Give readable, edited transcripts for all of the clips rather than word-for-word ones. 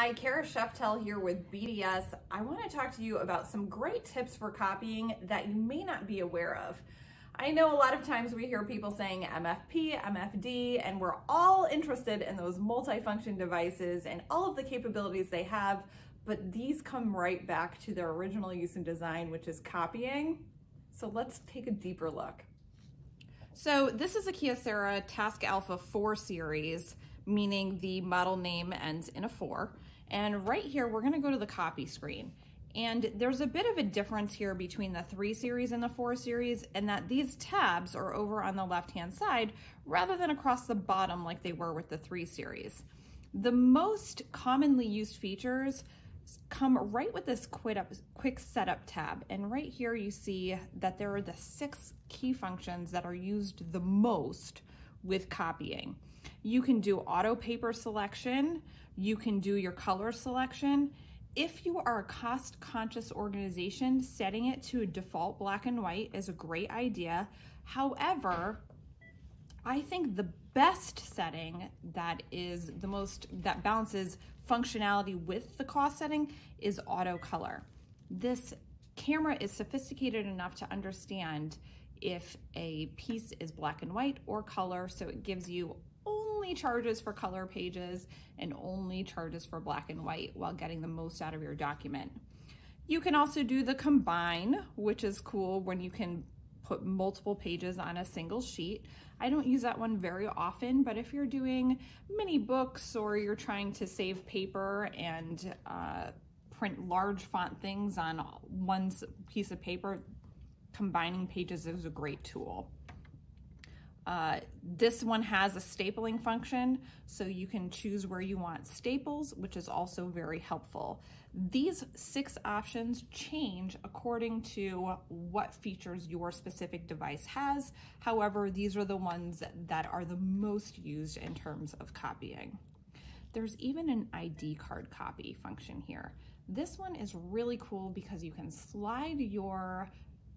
Hi, Kara Sheftel here with BDS. I want to talk to you about some great tips for copying that you may not be aware of. I know a lot of times we hear people saying MFP, MFD, and we're all interested in those multifunction devices and all of the capabilities they have, but these come right back to their original use in design, which is copying. So let's take a deeper look. So this is a Kyocera Task Alpha 4 series, meaning the model name ends in a 4. And right here, we're gonna go to the copy screen. And there's a bit of a difference here between the 3 series and the 4 series, in that these tabs are over on the left-hand side rather than across the bottom like they were with the 3 series. The most commonly used features come right with this quick setup tab. And right here you see that there are the 6 key functions that are used the most with copying. You can do auto paper selection, you can do your color selection. If you are a cost-conscious organization, setting it to a default black and white is a great idea. However, I think the best setting that balances functionality with the cost setting is auto color. This camera is sophisticated enough to understand if a piece is black and white or color, so it gives you only charges for color pages and only charges for black and white while getting the most out of your document. You can also do the combine, which is cool when you can put multiple pages on a single sheet. I don't use that one very often, but if you're doing mini books or you're trying to save paper and print large font things on one piece of paper, combining pages is a great tool. This one has a stapling function, so you can choose where you want staples, which is also very helpful. These 6 options change according to what features your specific device has. However, these are the ones that are the most used in terms of copying. There's even an ID card copy function here. This one is really cool because you can slide your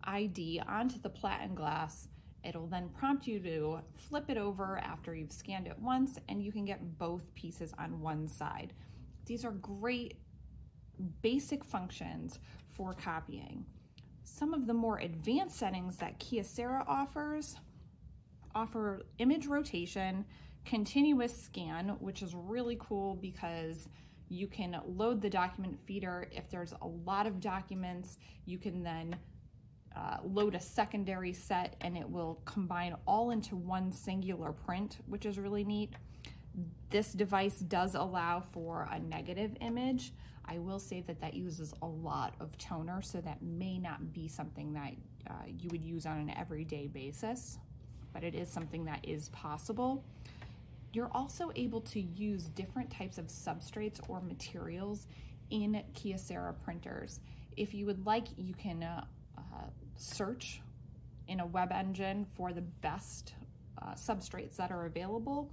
ID onto the platen glass. It'll then prompt you to flip it over after you've scanned it once, and you can get both pieces on one side. These are great basic functions for copying. Some of the more advanced settings that Kyocera offer image rotation, continuous scan, which is really cool because you can load the document feeder. If there's a lot of documents, you can then load a secondary set and it will combine all into one singular print, which is really neat. This device does allow for a negative image. I will say that uses a lot of toner, so that may not be something that you would use on an everyday basis, but it is something that is possible. You're also able to use different types of substrates or materials in Kyocera printers. If you would like, you can search in a web engine for the best substrates that are available.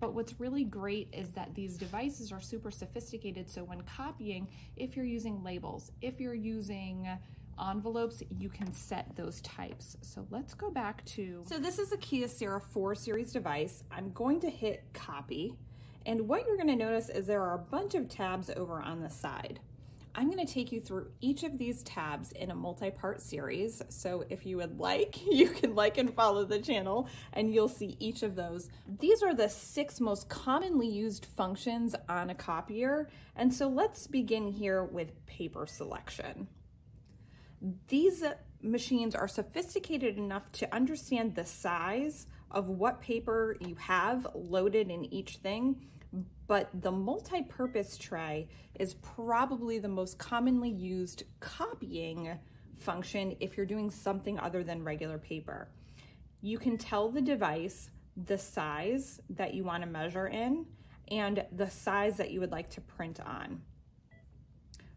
But what's really great is that these devices are super sophisticated, so when copying, if you're using labels, if you're using envelopes, you can set those types. So let's go back to, so this is a Kyocera 4 series device. I'm going to hit copy, and what you're gonna notice is there are a bunch of tabs over on the side. I'm going to take you through each of these tabs in a multi-part series. So if you would like, you can like and follow the channel and you'll see each of those. These are the 6 most commonly used functions on a copier. And so let's begin here with paper selection. These machines are sophisticated enough to understand the size of what paper you have loaded in each thing. But the multi-purpose tray is probably the most commonly used copying function if you're doing something other than regular paper. You can tell the device the size that you want to measure in and the size that you would like to print on.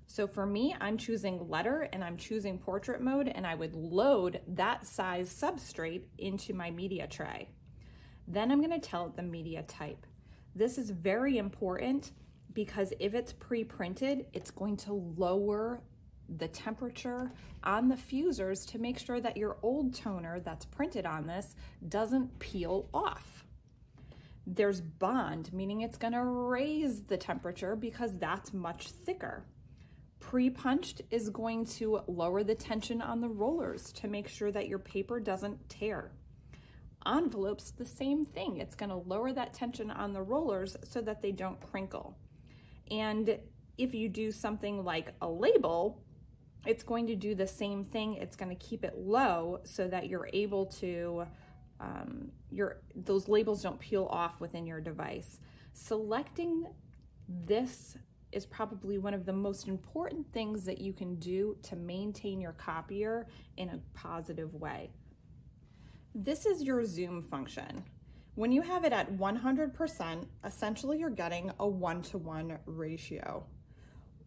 So for me, I'm choosing letter and I'm choosing portrait mode, and I would load that size substrate into my media tray. Then I'm going to tell it the media type. This is very important because if it's pre-printed, it's going to lower the temperature on the fusers to make sure that your old toner that's printed on this doesn't peel off. There's bond, meaning it's going to raise the temperature because that's much thicker. Pre-punched is going to lower the tension on the rollers to make sure that your paper doesn't tear. Envelopes, the same thing. It's going to lower that tension on the rollers so that they don't crinkle. And if you do something like a label, it's going to do the same thing. It's going to keep it low so that you're able to, those labels don't peel off within your device. Selecting this is probably one of the most important things that you can do to maintain your copier in a positive way. This is your zoom function. When you have it at 100%, essentially you're getting a 1-to-1 ratio.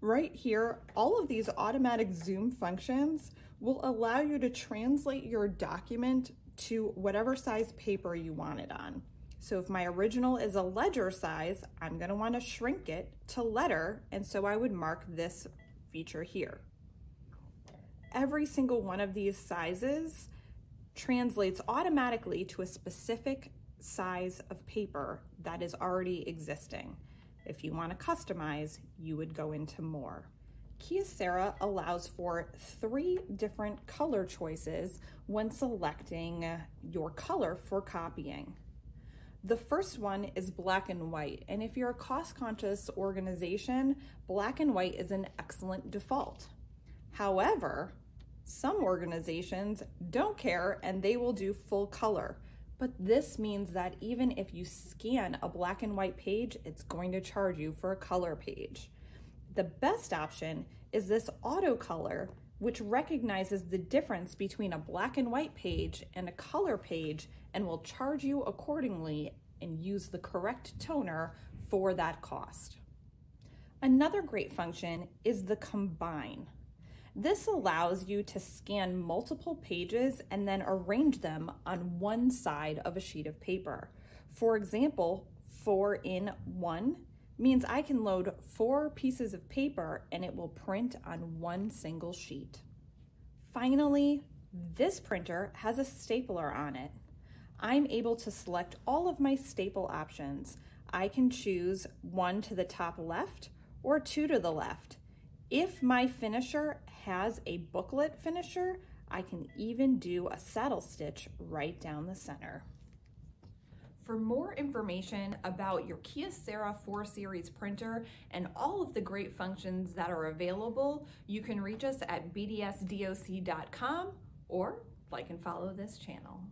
Right here, all of these automatic zoom functions will allow you to translate your document to whatever size paper you want it on. So if my original is a ledger size, I'm going to want to shrink it to letter, and so I would mark this feature here. Every single one of these sizes translates automatically to a specific size of paper that is already existing. If you want to customize, you would go into more. Kyocera allows for 3 different color choices when selecting your color for copying. The first one is black and white, and if you're a cost-conscious organization, black and white is an excellent default. However, some organizations don't care and they will do full color. But this means that even if you scan a black and white page, it's going to charge you for a color page. The best option is this auto color, which recognizes the difference between a black and white page and a color page and will charge you accordingly and use the correct toner for that cost. Another great function is the combine. This allows you to scan multiple pages and then arrange them on one side of a sheet of paper. For example, 4 in 1 means I can load 4 pieces of paper and it will print on one single sheet. Finally, this printer has a stapler on it. I'm able to select all of my staple options. I can choose 1 to the top left or 2 to the left. If my finisher has a booklet finisher, I can even do a saddle stitch right down the center. For more information about your Kyocera 4 Series printer and all of the great functions that are available, you can reach us at bdsdoc.com or like and follow this channel.